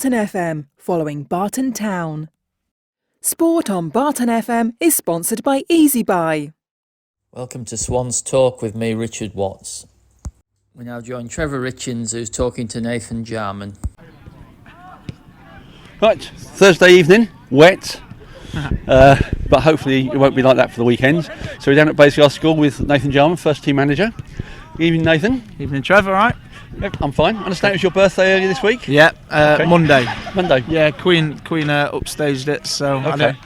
Barton FM, following Barton Town. Sport on Barton FM is sponsored by Easy Buy. Welcome to Swans Talk with me, Richard Watts. We now join Trevor Richins, who's talking to Nathan Jarman. Right, Thursday evening, wet, but hopefully it won't be like that for the weekend. So we're down at Bayside School with Nathan Jarman, first team manager. Evening, Nathan. Evening, Trevor, right? Yep, I'm fine. I understand it was your birthday earlier this week? Yeah, Okay. Monday. Monday? Queen upstaged it, so Okay.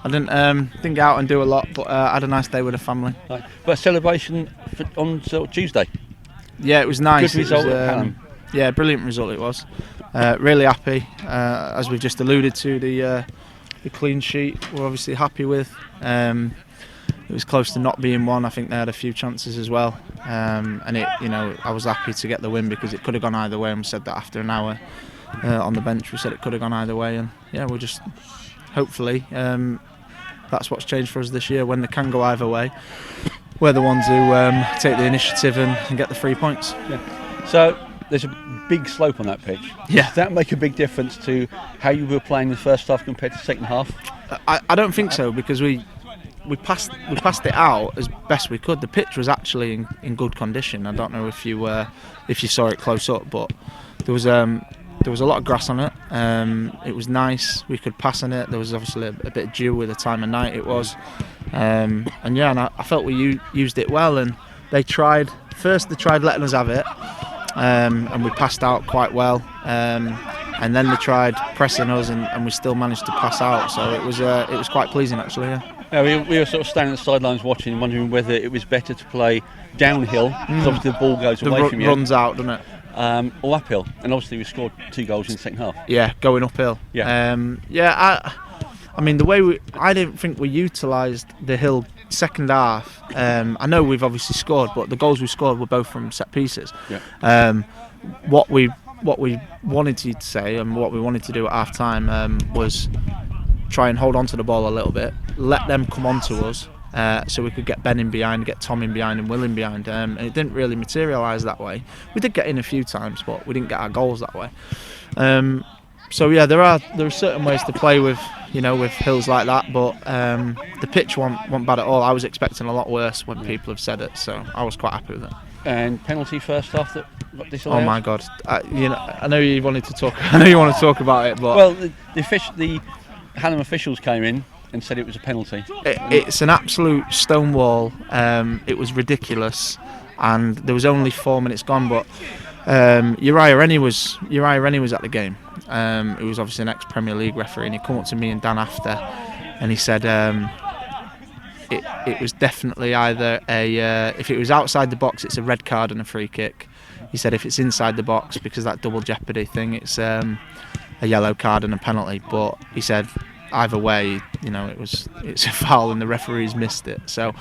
I didn't go out and do a lot, but I had a nice day with the family. Right. But a celebration on sort of Tuesday. Yeah, it was nice. Good result at Pelham. Yeah, brilliant result it was. Really happy, as we've just alluded to, the clean sheet we're obviously happy with. It was close to not being one. I think they had a few chances as well, and I was happy to get the win because it could have gone either way. And we said that after an hour on the bench, we said it could have gone either way, and yeah, we're just hopefully that's what's changed for us this year. When they can go either way, we're the ones who take the initiative and get the 3 points. Yeah. So there's a big slope on that pitch. Yeah. Does that make a big difference to how you were playing in the first half compared to the second half? I don't think so, because we passed it out as best we could. The pitch was actually in good condition. I don't know if you saw it close up, but there was a lot of grass on it. It was nice. We could pass on it. There was obviously a bit of dew with the time of night it was, and I felt we used it well. And they tried letting us have it, and we passed out quite well. And then they tried pressing us, and we still managed to pass out. So it was quite pleasing actually. Yeah. Yeah, we were sort of standing at the sidelines watching, wondering whether it was better to play downhill, because obviously the ball goes away from you. Runs out, doesn't it? Or uphill, and obviously we scored 2 goals in the second half. Yeah, going uphill. Yeah. I mean, the way I didn't think we utilised the hill second half. I know we've obviously scored, but the goals we scored were both from set pieces. Yeah. What we wanted to say and what we wanted to do at half time was try and hold on to the ball a little bit, let them come on to us, so we could get Ben in behind, get Tom in behind and Will in behind, and it didn't really materialise that way. We did get in a few times, but we didn't get our goals that way. So yeah, there are certain ways to play with hills like that, but the pitch wasn't bad at all. I was expecting a lot worse when people have said it, so I was quite happy with it. And penalty first half that got disallowed. Oh my God! I know you wanted to talk. I know you want to talk about it, but well, the Hallam officials came in and said it was a penalty. It's an absolute stonewall. It was ridiculous, and there was only 4 minutes gone. But Uriah Rennie was at the game. He was obviously an ex-Premier League referee, and he came up to me and Dan after, and he said it was definitely either if it was outside the box, it's a red card and a free kick. He said if it's inside the box, because that double jeopardy thing, it's a yellow card and a penalty. But he said either way, it's a foul and the referee's missed it. So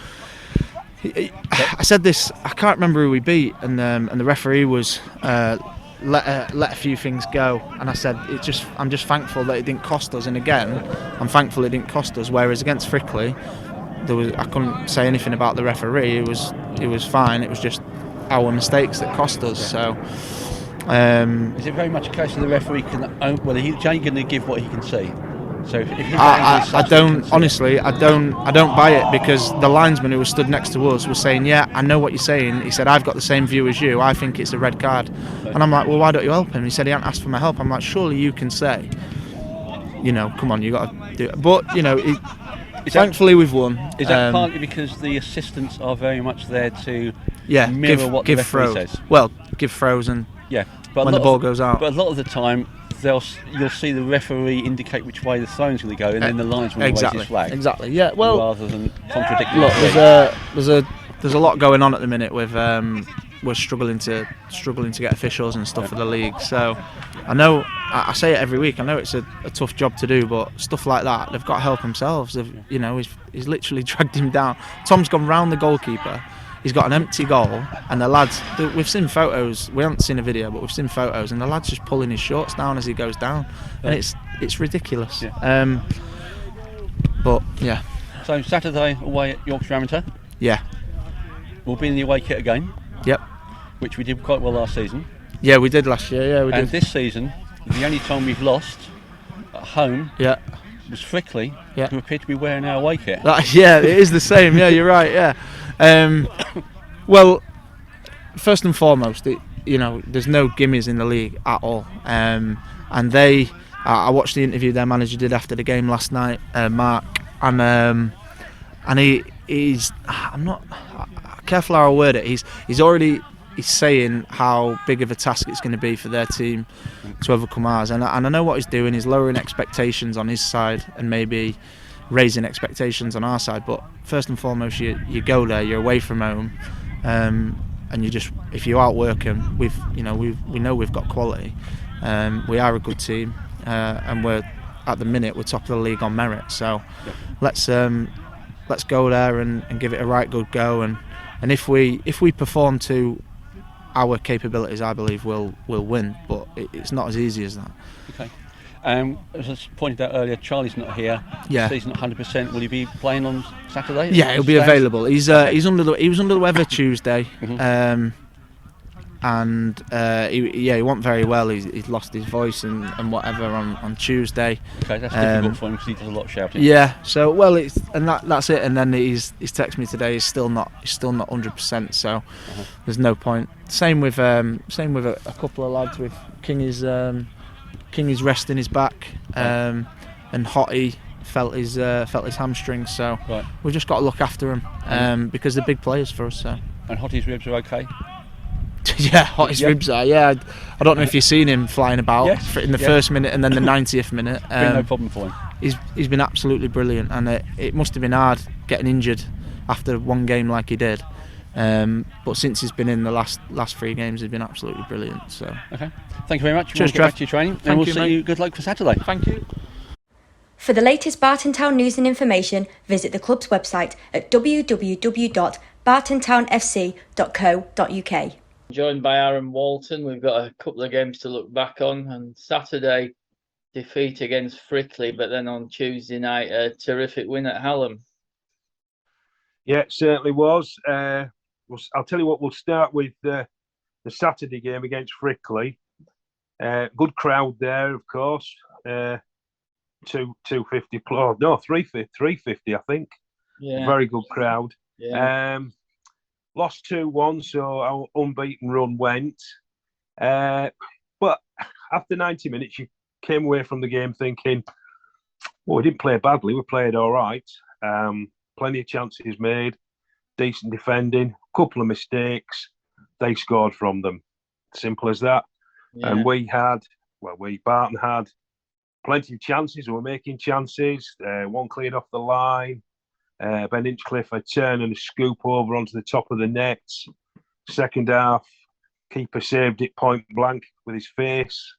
I said this, I can't remember who we beat, and the referee was let a few things go, and I said I'm just thankful that it didn't cost us. And again, I'm thankful it didn't cost us. Whereas against Frickley, I couldn't say anything about the referee. It was fine. It was just our mistakes that cost us. So. Is it very much a case of the referee he's only going to give what he can see? So if I don't honestly. I don't buy it, because the linesman who was stood next to us was saying, "Yeah, I know what you're saying." He said, "I've got the same view as you. I think it's a red card." And I'm like, "Well, why don't you help him?" He said he hadn't asked for my help. I'm like, "Surely you can say, come on, you got to do it." But thankfully we've won. Is that partly because the assistants are very much there to mirror what the referee says? Well, give throws and but when the ball goes out. But a lot of the time, you'll see the referee indicate which way the throne's going to go, and then the linesman will raise his flag. Exactly. Yeah. Well, rather than contradict. Look, there's a lot going on at the minute with we're struggling to get officials and stuff for the league. So I know I say it every week. I know it's a tough job to do, but stuff like that, they've got to help themselves. He's literally dragged him down. Tom's gone round the goalkeeper. He's got an empty goal, and the lads, we've seen photos, we haven't seen a video, but we've seen photos, and the lad's just pulling his shorts down as he goes down, and it's ridiculous. Yeah. But yeah. So Saturday away at Yorkshire Amateur. Yeah. We'll be in the away kit again. Yep. Which we did quite well last season. Yeah, we did last year. Yeah, we did. And this season, The only time we've lost at home Yeah. was Frickley, Yeah. who appeared to be wearing our away kit. Yeah, it is the same. Yeah, you're right. Yeah. Well, first and foremost, there's no gimmies in the league at all. And I watched the interview their manager did after the game last night, Mark, and he's I'm not careful how I word it. He's saying how big of a task it's going to be for their team to overcome ours, and I know what he's doing. He's lowering expectations on his side and maybe raising expectations on our side. But first and foremost, you go there, you're away from home, and if you outwork them, we know we've got quality. We are a good team, and we're at the minute we're top of the league on merit. So let's go there and give it a right good go. And if we perform to our capabilities, I believe we'll win. But it's not as easy as that. Okay. As I pointed out earlier, Charlie's not here. Yeah. He's not 100%. Will he be playing on Saturday? Yeah, he'll be available. He was under the weather Tuesday, and he went very well. He's lost his voice and whatever on Tuesday. Okay, that's difficult for him because he does a lot of shouting. Yeah. So that's it. And then he's texted me today. He's still not 100%. So there's no point. Same with a couple of lads with Kingy's resting his back, and Hottie felt his hamstring. So we've just got to look after him because they're big players for us. So. And Hottie's ribs are okay. Yeah, Hottie's ribs are. Yeah, I don't know if you've seen him flying about in the first minute and then the 90th minute. Been no problem for him. He's been absolutely brilliant, and it must have been hard getting injured after one game like he did. But since he's been in the last 3 games, he's been absolutely brilliant. So okay, thank you very much. Cheers, Get back to your training, and we'll see you. Good luck for Saturday. Thank you. For the latest Barton Town news and information, visit the club's website at www.bartontownfc.co.uk. Joined by Aaron Walton, we've got a couple of games to look back on. And Saturday, defeat against Frickley, but then on Tuesday night, a terrific win at Hallam. Yeah, it certainly was. I'll tell you what, we'll start with the Saturday game against Frickley. Good crowd there, of course. 250 plus, no, 350, I think. Yeah. Very good crowd. Yeah. Lost 2-1, so our unbeaten run went. But after 90 minutes, you came away from the game thinking, well, we didn't play badly, we played all right. Plenty of chances made, decent defending, couple of mistakes. They scored from them. Simple as that. Yeah. And Barton had plenty of chances. We were making chances. One cleared off the line. Ben Hinchcliffe a turn and a scoop over onto the top of the net. Second half, keeper saved it point blank with his face.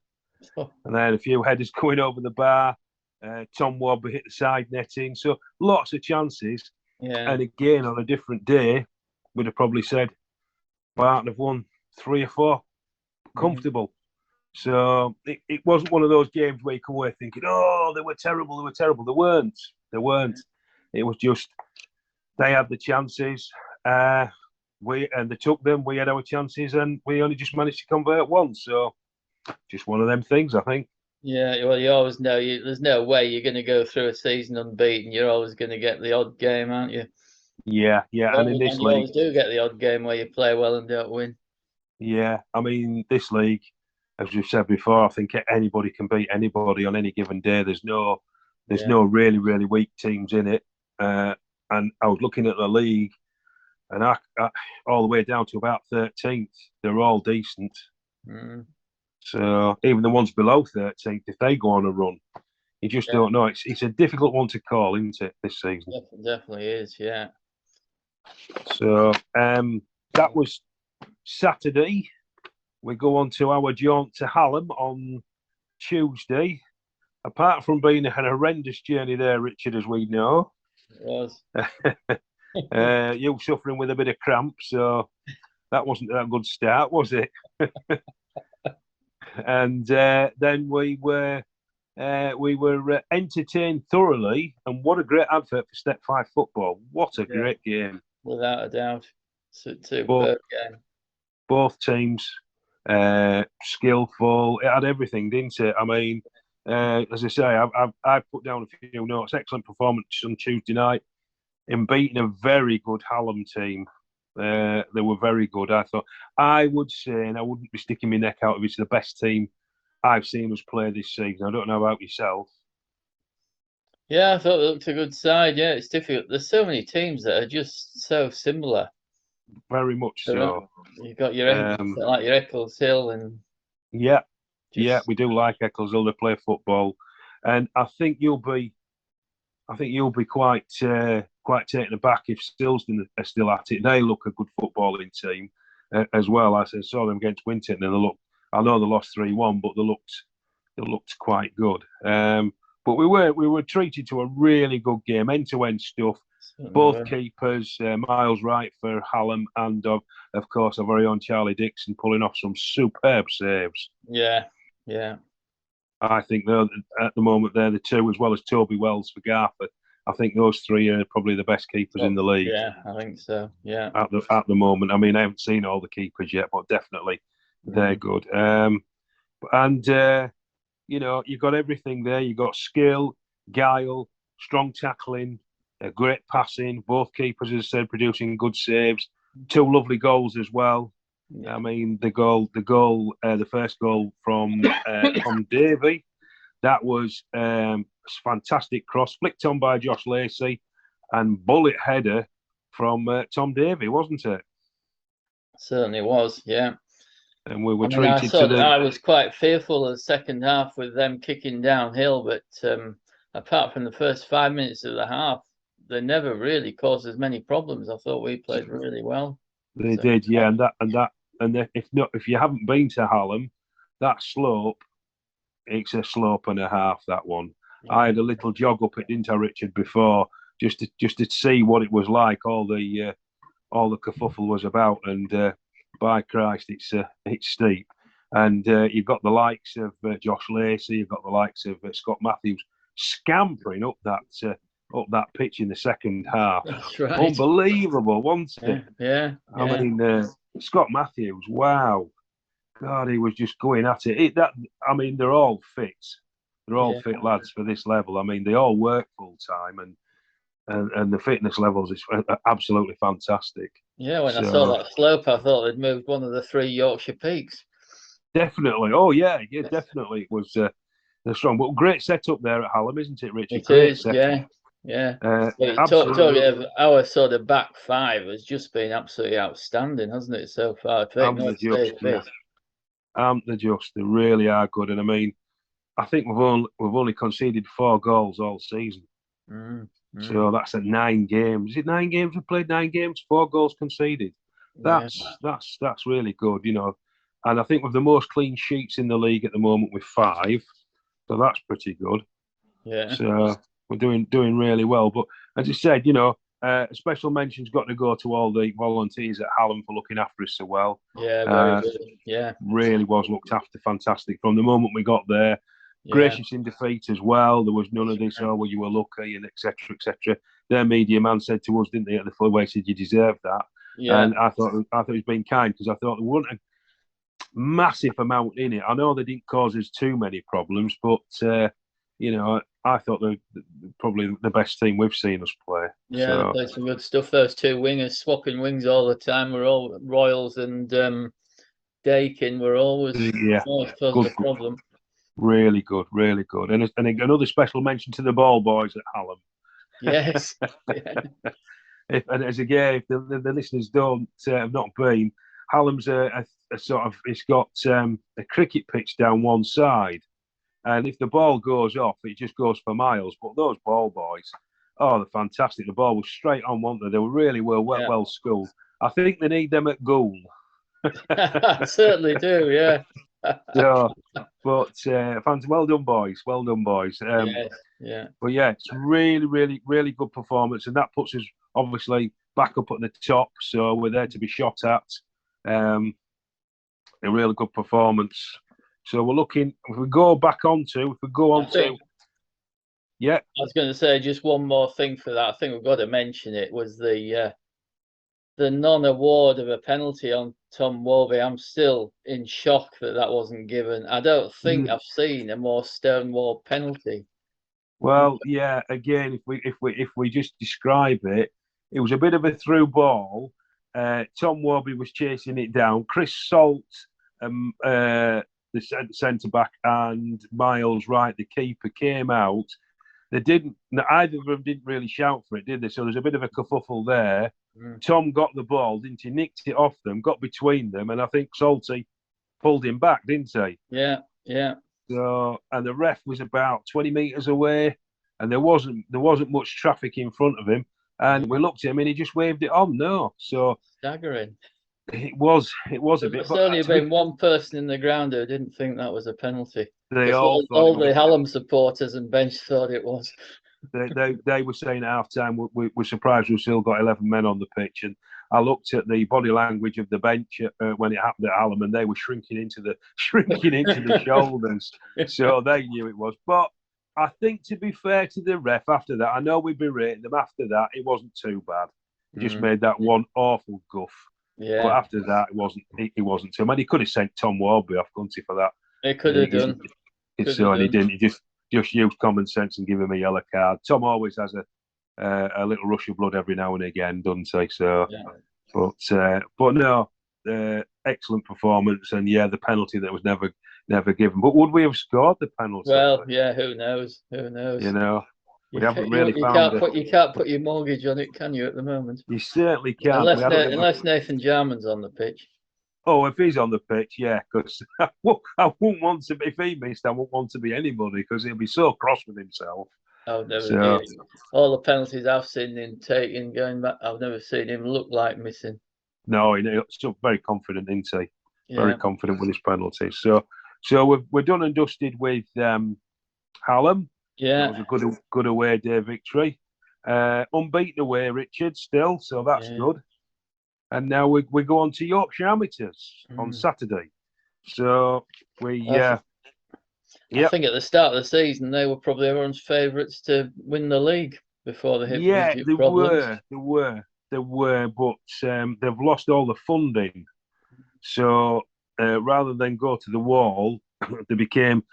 And then a few headers going over the bar. Tom Wobber hit the side netting. So lots of chances. Yeah. And again, on a different day, we'd have probably said Barton have won 3 or 4 comfortable. So it wasn't one of those games where you come away thinking, oh, they were terrible. They weren't. It was just they had the chances, and they took them. We had our chances, and we only just managed to convert one. So just one of them things, I think. Yeah, well, you always know there's no way you're going to go through a season unbeaten. You're always going to get the odd game, aren't you? Yeah. And in this league, you always do get the odd game where you play well and don't win. Yeah, I mean, this league, as we've said before, I think anybody can beat anybody on any given day. There's no really, really weak teams in it. And I was looking at the league, and I all the way down to about 13th, they're all decent. So even the ones below 13th, if they go on a run, you just don't know. It's a difficult one to call, isn't it, this season? Definitely is, yeah. So that was Saturday. We go on to our jaunt to Hallam on Tuesday. Apart from being a horrendous journey there, Richard, as we know. It was. You were suffering with a bit of cramp, so that wasn't a good start, was it? And then we were entertained thoroughly, and what a great advert for Step 5 football. What a great game. Without a doubt. Superb game. Both teams skillful. It had everything, didn't it? I mean, as I say, I've put down a few notes. Excellent performance on Tuesday night in beating a very good Hallam team. They were very good. I thought I would say, and I wouldn't be sticking my neck out if it's the best team I've seen us play this season. I don't know about yourself. Yeah, I thought it looked a good side. Yeah, it's difficult. There's so many teams that are just so similar. Very much so. You've got your like your Eccles Hill and yeah, we do like Eccleshill. They play football, and I think you'll be quite taken aback if Stilston are still at it. They look a good footballing team as well. I saw them against Winton, and they look. I know they lost 3-1, but they looked quite good. But we were treated to a really good game, end-to-end stuff. Both keepers, Miles Wright for Hallam, and of course our very own Charlie Dixon pulling off some superb saves. Yeah. I think at the moment they're the two, as well as Toby Wells for Garford. I think those three are probably the best keepers in the league. Yeah, I think so. Yeah. At the moment, I mean, I haven't seen all the keepers yet, but definitely they're good. You've got everything there. You've got skill, guile, strong tackling, great passing. Both keepers, as I said, producing good saves. Two lovely goals as well. Yeah. I mean, the first goal from Davey, that was fantastic cross, flicked on by Josh Lacey, and bullet header from Tom Davey, wasn't it? Certainly was, yeah. And we were treated to I was quite fearful of the second half with them kicking downhill, but apart from the first 5 minutes of the half, they never really caused as many problems. I thought we played really well. They did, yeah, and if you haven't been to Hallam, that slope, it's a slope and a half. That one, yeah. I had a little jog up it, didn't I, Richard, before just to see what it was like. All the kerfuffle was about, and by Christ, it's steep. And you've got the likes of Josh Lacey, you've got the likes of Scott Matthews scampering up that pitch in the second half. That's right. Unbelievable, wasn't it? Yeah. I mean, Scott Matthews, wow. God, he was just going at it. They're all fit. They're all fit lads for this level. I mean, they all work full time, and the fitness levels is absolutely fantastic. Yeah, when I saw that slope, I thought they'd moved one of the 3 Yorkshire Peaks. Definitely. Oh, yeah, definitely. It was strong. But great setup there at Hallam, isn't it, Richard? It is, yeah. Talking of our sort of back five has just been absolutely outstanding, hasn't it, so far? They're just. They really are good. And I mean, I think we've only conceded 4 goals all season. So that's at 9 games. Is it 9 games? We played 9 games, 4 goals conceded. That's really good, you know. And I think we're the most clean sheets in the league at the moment with 5. So that's pretty good. Yeah. So we're doing really well. But as I said, you know, a special mention's got to go to all the volunteers at Hallam for looking after us so well. Yeah, very good. Yeah. Really was looked after fantastic from the moment we got there. Yeah. Gracious in defeat as well. There was none of this, oh, well, you were lucky and etc. etc. Their media man said to us, didn't they, at the full way, said you deserve that. Yeah. And I thought he was being kind, because I thought there wasn't a massive amount in it. I know they didn't cause us too many problems, but you know, I thought they're probably the best team we've seen us play. Yeah, they played some good stuff. Those 2 wingers swapping wings all the time. We're all Royals and Dakin were always caused a problem. Really good, really good. And another special mention to the ball boys at Hallam. Yes. If the listeners have not been, Hallam's a sort of, it's got a cricket pitch down one side. And if the ball goes off, it just goes for miles. But those ball boys, they're fantastic. The ball was straight on, weren't they? They were really well schooled. I think they need them at goal. I certainly do, yeah. Well done, boys. Well done, boys. Yeah. But yeah, it's really, really, really good performance, and that puts us obviously back up at the top. So we're there to be shot at. A really good performance. So we're looking. If we go on to. Yeah. I was going to say just one more thing for that. I think we've got to mention it was the the non-award of a penalty on Tom Warby, I'm still in shock that wasn't given. I don't think I've seen a more stonewall penalty. Well, yeah. Again, if we just describe it, it was a bit of a through ball. Tom Warby was chasing it down. Chris Salt, the centre back, and Miles Wright, the keeper, came out. They didn't. Either of them didn't really shout for it, did they? So there's a bit of a kerfuffle there. Tom got the ball, didn't he? Nicked it off them, got between them, and I think Salty pulled him back, didn't he? Yeah, yeah. So, and the ref was about 20 metres away, and there wasn't much traffic in front of him. And we looked at him, and he just waved it on. No, so staggering. It was a bit. There's only been one person in the ground who didn't think that was a penalty. All the Hallam supporters and bench thought it was. They were saying at half time, we're surprised we've still got 11 men on the pitch. And I looked at the body language of the bench when it happened at Hallam, and they were shrinking into the shoulders. So they knew it was. But I think, to be fair to the ref, after that, I know we berated them. After that, it wasn't too bad. He just made that one awful guff. Yeah. But after that, it wasn't too bad. He could have sent Tom Warby off, couldn't he, for that? He could have done. And he didn't. He just used common sense and give him a yellow card. Tom always has a little rush of blood every now and again, doesn't he? So, yeah. But no, excellent performance, and yeah, the penalty that was never given. But would we have scored the penalty? Well, yeah, who knows? Who knows? You know, we haven't really found it. You can't put your mortgage on it, can you? At the moment, you certainly can't. Unless Nathan Jarman's on the pitch. Oh, if he's on the pitch, yeah, because I wouldn't want to. If he missed, I wouldn't want to be anybody because he'll be so cross with himself. I've never all the penalties I've seen him taking going back. I've never seen him look like missing. No, he's still very confident, isn't he? Yeah. Very confident with his penalties. So we're done and dusted with Hallam. Yeah, it was a good away day victory. Unbeaten away, Richard, still. So that's good. And now we go on to Yorkshire Amateurs on Saturday. So I think at the start of the season they were probably everyone's favourites to win the league before the hit. They were, but they've lost all the funding. So rather than go to the wall, they became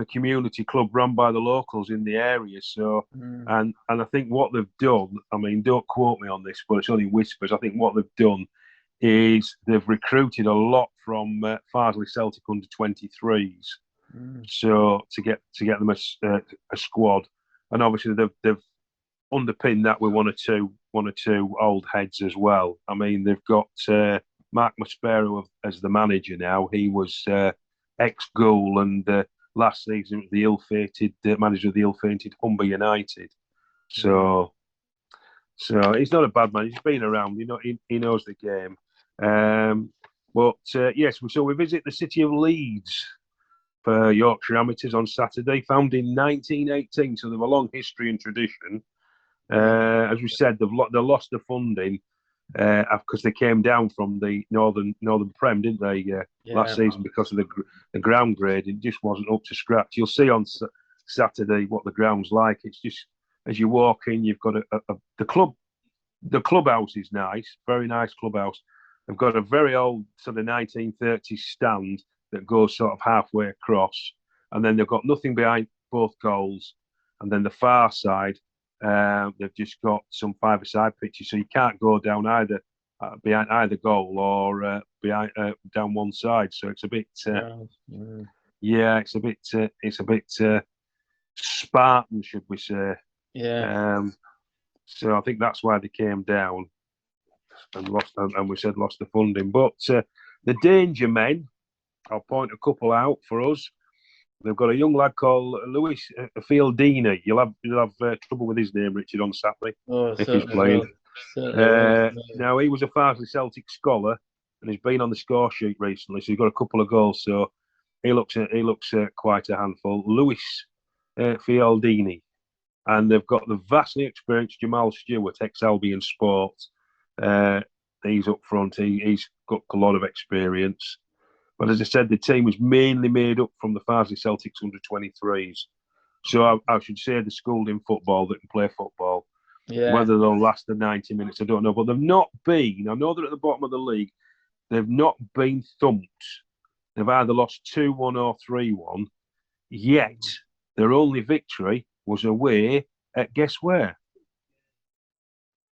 a community club run by the locals in the area. So, and I think what they've done, I mean, don't quote me on this, but it's only whispers. I think what they've done is they've recruited a lot from Farsley Celtic under 23s. So to get them a squad, and obviously they've underpinned that with one or two old heads as well. I mean, they've got Mark Maspero as the manager now. He was ex-Goal and last season the ill-fated manager of the ill-fated Humber United. So he's not a bad man. He's been around. He knows the game. Yes, so we visit the city of Leeds for Yorkshire Amateurs on Saturday, founded in 1918. So they have a long history and tradition. As we said, they lost the funding because they came down from the Northern Prem, didn't they? Last season because of the ground grade, it just wasn't up to scratch. You'll see on Saturday what the ground's like. It's just as you walk in, you've got the club. The clubhouse is nice, very nice clubhouse. They've got a very old sort of 1930s stand that goes sort of halfway across, and then they've got nothing behind both goals, and then the far side. They've just got some five-a-side pitches, so you can't go down either behind either goal or behind down one side. So it's a bit, it's a bit Spartan, should we say? Yeah. So I think that's why they came down and lost the funding. But the Danger Men, I'll point a couple out for us. They've got a young lad called Lewis Fieldini. You'll have trouble with his name, Richard, on Saturday if he's playing. Now he was a Farsley Celtic scholar and he's been on the score sheet recently, so he's got a couple of goals. So he looks quite a handful. Lewis Fieldini, and they've got the vastly experienced Jamal Stewart, ex-Albion Sport. He's up front. He's got a lot of experience. But as I said, the team was mainly made up from the Farsley Celtics under 23s. So I should say the schooled in football that can play football. Yeah. Whether they'll last the 90 minutes, I don't know. But they've not been. I know they're at the bottom of the league. They've not been thumped. They've either lost 2-1 or 3-1. Yet their only victory was away at guess where?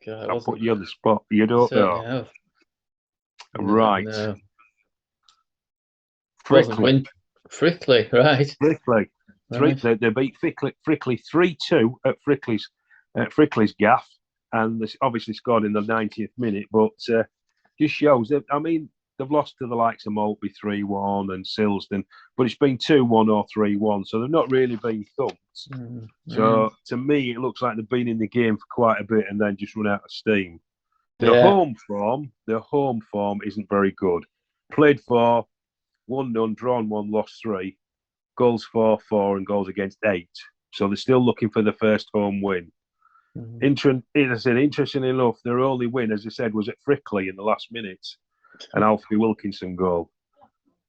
God, I'll put you on the spot. You don't certainly know. have. Right. No. Frickley. Frickley, right. Frickley. Right. They beat Frickley 3-2 at Frickley's gaff, and they obviously scored in the 90th minute. But just shows that, I mean, they've lost to the likes of Maltby 3-1 and Silsden, but it's been 2-1 or 3-1, so they've not really been thumped. So to me, it looks like they've been in the game for quite a bit and then just run out of steam. Their home form isn't very good. Played for 1-0, drawn 1, lost 3, goals for 4, and goals against 8. So they're still looking for the first home win. Interestingly enough, their only win, as I said, was at Frickley in the last minute, an Alfie Wilkinson goal.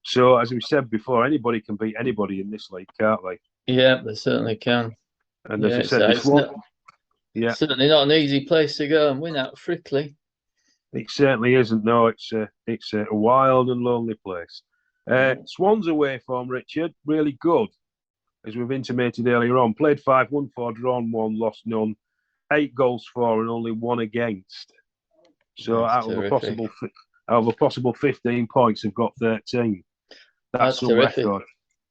So, as we said before, anybody can beat anybody in this league, can't they? Yeah, they certainly can. And as I said, this one, certainly not an easy place to go and win at Frickley. It certainly isn't. No, it's a wild and lonely place. Swans away form, Richard, really good, as we've intimated earlier on. Played 5, won 4, drawn 1, lost none. 8 goals for and only 1 against. So out of a possible 15 points, they've got 13. That's some terrific. record.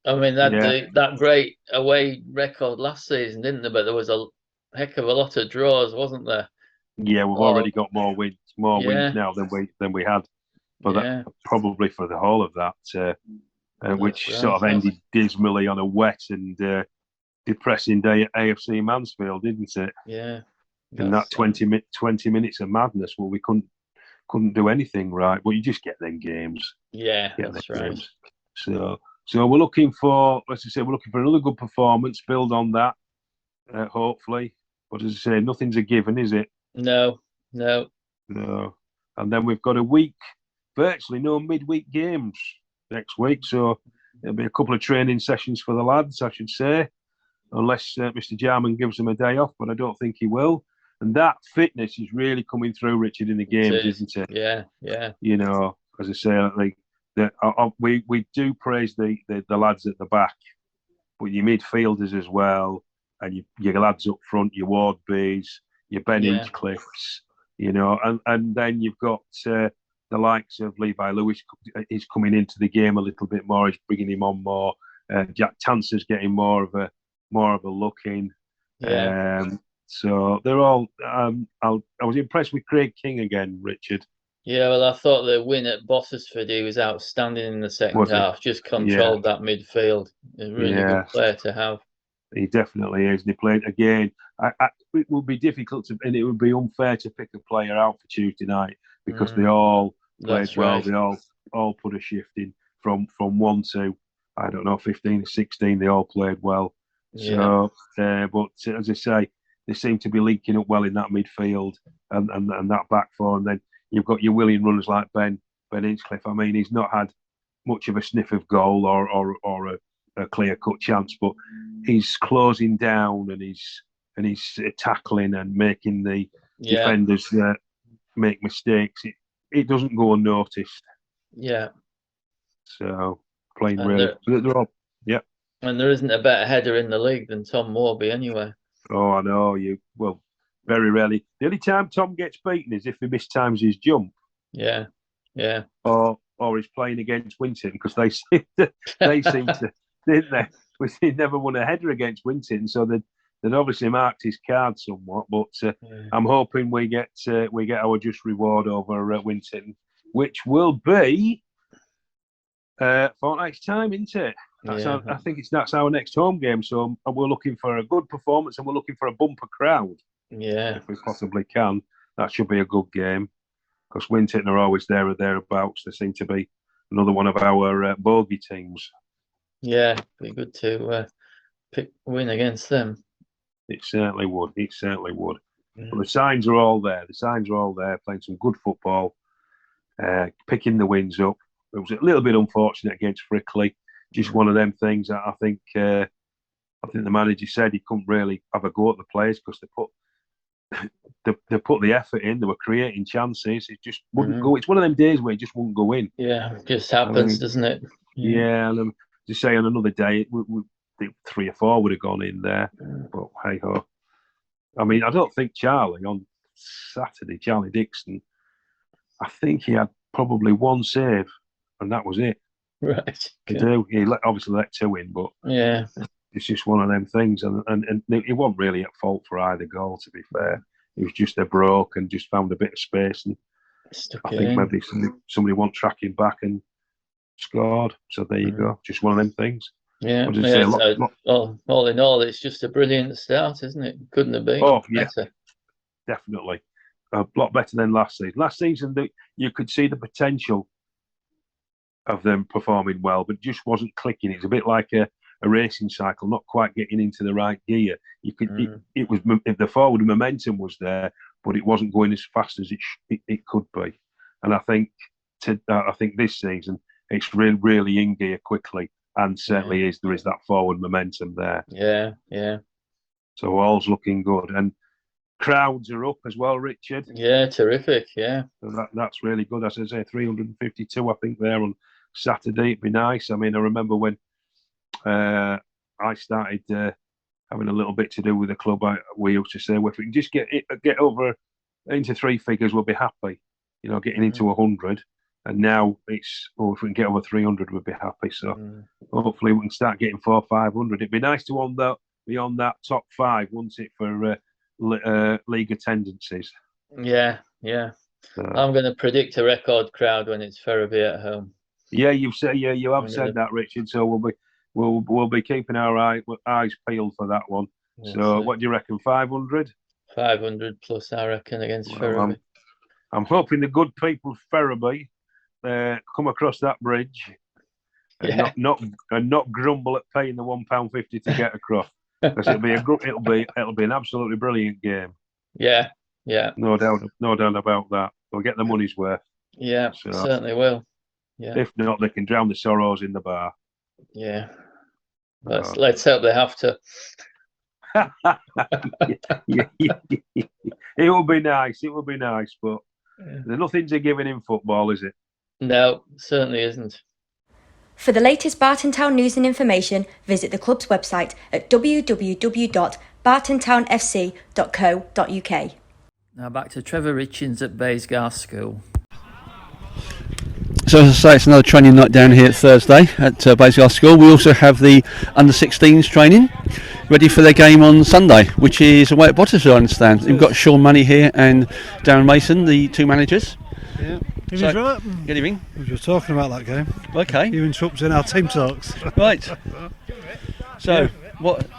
I mean, that great away record last season, didn't they? But there was a heck of a lot of draws, wasn't there? Yeah, we've already got more wins now than we had. But that, probably for the whole of that, which sort of ended dismally on a wet and depressing day at AFC Mansfield, didn't it? Yeah. And that 20 minutes of madness, well, we couldn't do anything right. But you just get them games. Yeah, that's right. Games. So we're looking for, as I say, we're looking for another good performance. Build on that, hopefully. But as I say, nothing's a given, is it? No. And then we've got a week, virtually no midweek games next week. So there'll be a couple of training sessions for the lads, I should say, unless Mr. Jarman gives them a day off, but I don't think he will. And that fitness is really coming through, Richard, in the games, isn't it? Yeah. You know, as I say, we do praise the lads at the back, but your midfielders as well, and your lads up front, your Wardbys, your Ben Hinchcliffes, you know, and then you've got the likes of Levi Lewis is coming into the game a little bit more. He's bringing him on more. Jack Tanser's getting more of a look in. Yeah. So they're all. I was impressed with Craig King again, Richard. Yeah, well, I thought the win at Bottisford, he was outstanding in the second half. Just controlled that midfield. A really good player to have. He definitely is. And he played again. It would be difficult to, and it would be unfair to pick a player out for Tuesday night because they all played well. Right. They all put a shift in from 1 to, I don't know, 15 to 16. They all played well. So, but as I say, they seem to be linking up well in that midfield and that back four. And then you've got your willing runners like Ben Hinchcliffe. I mean, he's not had much of a sniff of goal or a clear-cut chance, but he's closing down and he's tackling and making the defenders make mistakes. It doesn't go unnoticed. Yeah. So playing really, they're all, And there isn't a better header in the league than Tom Morby, anyway. Oh, I know. Very rarely. The only time Tom gets beaten is if he mistimes his jump. Yeah. Or he's playing against Winton because they seem to, didn't they? He never won a header against Winton, so they'd obviously marked his card somewhat. But I'm hoping we get our just reward over Winton, which will be fortnight's time, isn't it? I think that's our next home game. So we're looking for a good performance and we're looking for a bumper crowd. Yeah, if we possibly can. That should be a good game because Winton are always there or thereabouts. They seem to be another one of our bogey teams. Yeah, be good to win against them. It certainly would. But the signs are all there. Playing some good football, picking the wins up. It was a little bit unfortunate against Frickley. Just one of them things that I think the manager said he couldn't really have a go at the players because they put the effort in. They were creating chances. It just wouldn't go. It's one of them days where it just wouldn't go in. Yeah, it just happens, doesn't it? Yeah, and to say on another day, we 3 or 4 would have gone in there. But hey ho. I mean, I don't think Charlie on Saturday, Charlie Dixon, I think he had probably 1 save, and that was it. Right. To do. He obviously let 2 in, but yeah, it's just one of them things. And it wasn't really at fault for either goal, to be fair. It was just they broke and just found a bit of space. And I think maybe somebody went tracking back and scored. So there you go. Just one of them things. Yeah. All in all, it's just a brilliant start, isn't it? Couldn't have been better. Definitely. A lot better than last season. Last season, you could see the potential of them performing well, but just wasn't clicking. It's a bit like a racing cycle, not quite getting into the right gear. You could it was if the forward momentum was there, but it wasn't going as fast as it could be. And I think this season it's really in gear quickly, and certainly there is that forward momentum there. Yeah. So all's looking good, and crowds are up as well, Richard. Yeah, terrific. Yeah, so that's really good. As I say, 352, I think, there on Saturday. It'd be nice. I mean, I remember when I started having a little bit to do with the club. We used to say, well, if we can just get over into 3 figures, we'll be happy. You know, getting into 100, and now it's if we can get over 300, we'll be happy. So hopefully we can start getting 400, 500. It'd be nice to be on that top 5, wouldn't it, for league attendances? Yeah. I'm going to predict a record crowd when it's Ferriby at home. Yeah, you have said that, Richard. So we'll be keeping our eyes peeled for that one. So what do you reckon? 500? 500 plus, I reckon, against Ferriby. I'm hoping the good people of Ferriby come across that bridge and not grumble at paying the £1.50 to get across, because it'll be an absolutely brilliant game. Yeah. No doubt about that. They'll get the money's worth. Yeah, certainly will. Yeah. If not, they can drown the sorrows in the bar. Yeah. Let's hope they have to. It will be nice, but there's nothing to giving in football, is it? No, certainly isn't. For the latest Barton Town news and information, visit the club's website at www.bartontownfc.co.uk. Now back to Trevor Richins at Baysgar School. So as I say, it's another training night down here Thursday at Baysgar School. We also have the under-16s training ready for their game on Sunday, which is away at Bottisford, I understand. We've got Sean Money here and Darren Mason, the 2 managers. Yeah. Evening, Robert. Good evening. We were just talking about that game. Okay. You interrupting our team talks. Right. So,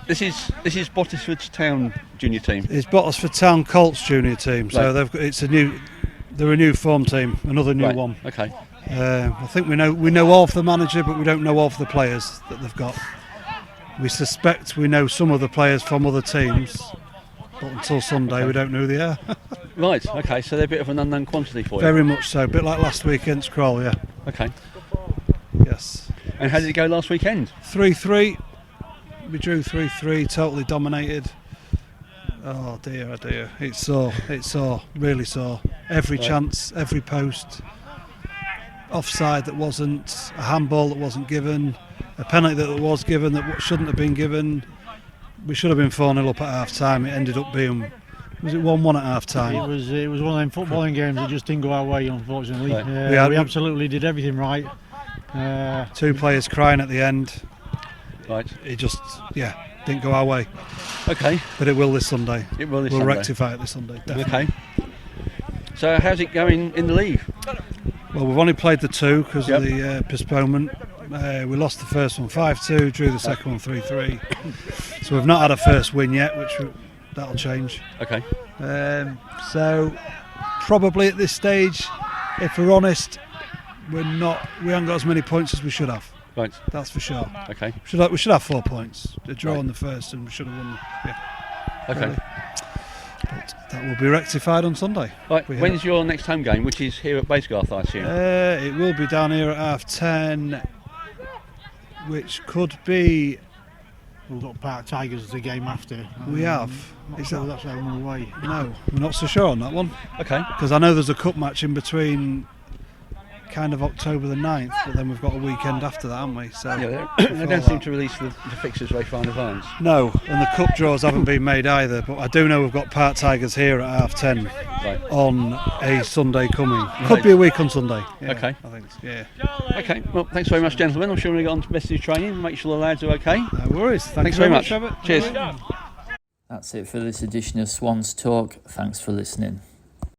this is Bottisford's Town junior team. It's Bottisford Town Colts junior team. So Right. they're a new form team, another new one. Okay. I think we know of the manager, but we don't know of the players that they've got. We suspect we know some of the players from other teams, but until Sunday we don't know who they are. Right. Okay. So they're a bit of an unknown quantity for you. Very much so. A bit like last week against Kroll, yeah. Okay. Yes. And how did it go last weekend? 3-3. We drew 3-3. Totally dominated. Oh dear. It's sore. Really sore. Every chance, every post. Offside that wasn't, a handball that wasn't given, a penalty that was given that shouldn't have been given. We should have been 4-0 up at half time. It ended up being, was it 1-1 at half time? It was one of them footballing games that just didn't go our way, unfortunately. Right. We absolutely did everything right. 2 players crying at the end. Right. It just didn't go our way. Okay. But it will this Sunday. We'll Sunday. Rectify it this Sunday, definitely. Okay. So how's it going in the league? Well, we've only played the 2 because of the postponement. We lost the first one 5-2, drew the second one 3-3. So we've not had a first win yet, that'll change. Okay. So probably at this stage, if we're honest, we haven't got as many points as we should have. Right. That's for sure. Okay. We should have 4 points. A draw on the first, and we should have won. Yeah. Okay. Really. But that will be rectified on Sunday. Right. When's your next home game, which is here at Baysgarth, I assume? It will be down here at 10:30, which could be. We've got Park Tigers the game after. We have. Not sure that's how I'm away. No, we're not so sure on that one. Okay. Because I know there's a cup match in between kind of October the 9th, but then we've got a weekend after that, haven't we? So Yeah, before they don't seem that. to release the fixtures very far in advance. No, and the cup draws haven't been made either, but I do know we've got Park Tigers here at 10:30 Right. on a Sunday coming. Could be a week on Sunday. Yeah, Okay. I think so, yeah. Okay, well, thanks very much, gentlemen. I'm sure we're going to get on to message training, make sure the lads are okay. No worries. Thanks very much. Trevor. Cheers. That's it for this edition of Swans Talk. Thanks for listening.